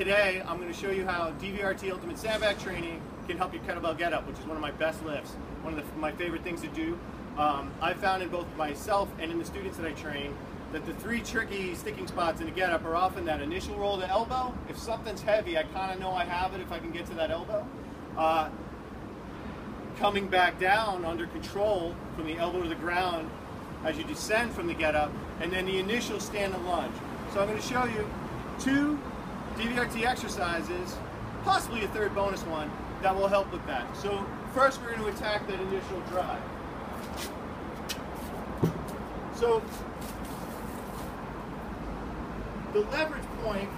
today I'm going to show you how DVRT Ultimate Sandbag Training can help your kettlebell get up, which is one of my best lifts, one of my favorite things to do. I've found in both myself and in the students that I train that the three tricky sticking spots in a get up are often that initial roll of the elbow. If something's heavy, I kind of know I have it if I can get to that elbow. Coming back down under control from the elbow to the ground as you descend from the get up, and then the initial stand and lunge. So I'm going to show you two DVRT exercises, possibly a third bonus one, that will help with that. So first we're going to attack that initial drive. So the leverage point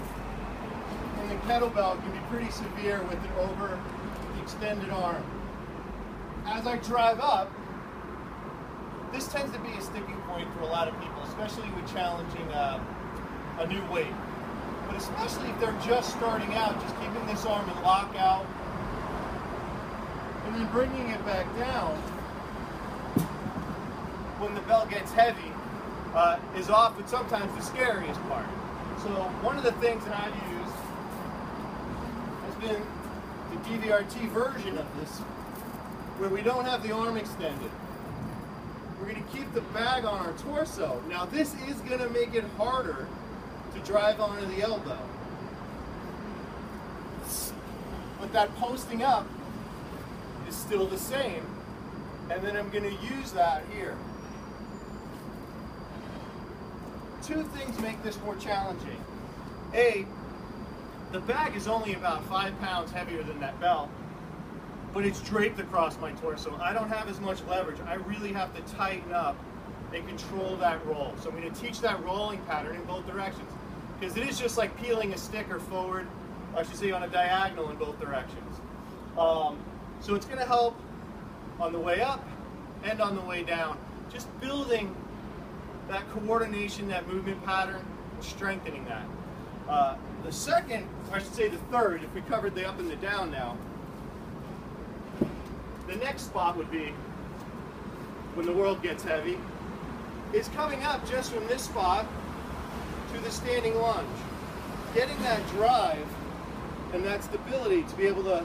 in the kettlebell can be pretty severe with it over the extended arm. As I drive up, this tends to be a sticking point for a lot of people, especially with challenging a new weight. But especially if they're just starting out, just keeping this arm in lockout and then bringing it back down when the bell gets heavy is often sometimes the scariest part. So one of the things that I've used has been the DVRT version of this, where we don't have the arm extended. We're going to keep the bag on our torso. Now this is going to make it harder to drive onto the elbow. But that posting up is still the same. And then I'm going to use that here. Two things make this more challenging. A, the bag is only about 5 pounds heavier than that bell, but it's draped across my torso. I don't have as much leverage. I really have to tighten up and control that roll. So I'm going to teach that rolling pattern in both directions, because it is just like peeling a sticker forward, or I should say on a diagonal in both directions. So it's going to help on the way up and on the way down, just building that coordination, that movement pattern, strengthening that. The second, or I should say the third, if we covered the up and the down now, the next spot would be, when the world gets heavy, is coming up just from this spot to the standing lunge. Getting that drive and that stability to be able to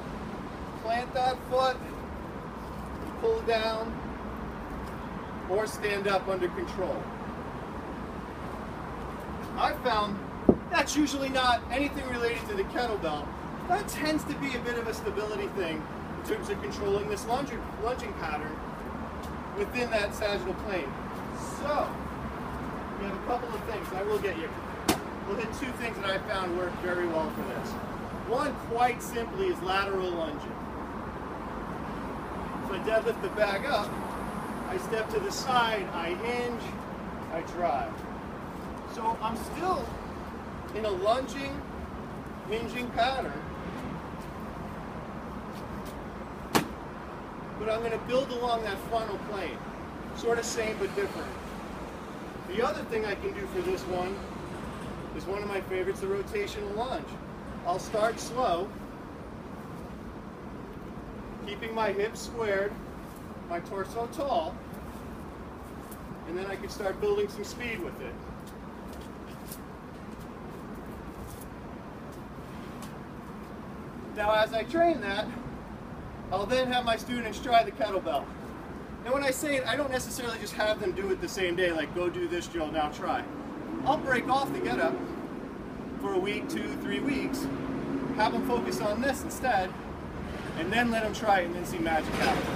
plant that foot, pull down, or stand up under control. I've found that's usually not anything related to the kettlebell. That tends to be a bit of a stability thing in terms of controlling this lunging pattern within that sagittal plane. So, we have a couple of things. I will get you. We'll hit two things that I found work very well for this. One, quite simply, is lateral lunging. So I deadlift the bag up, I step to the side, I hinge, I drive. So I'm still in a lunging, hinging pattern, but I'm going to build along that frontal plane. Sort of same but different. The other thing I can do for this one is one of my favorites, the rotational lunge. I'll start slow, keeping my hips squared, my torso tall, and then I can start building some speed with it. Now as I train that, I'll then have my students try the kettlebell. And when I say it, I don't necessarily just have them do it the same day, like go do this drill, now try. I'll break off the get up for a week, 2, 3 weeks, have them focus on this instead, and then let them try it and then see magic happen.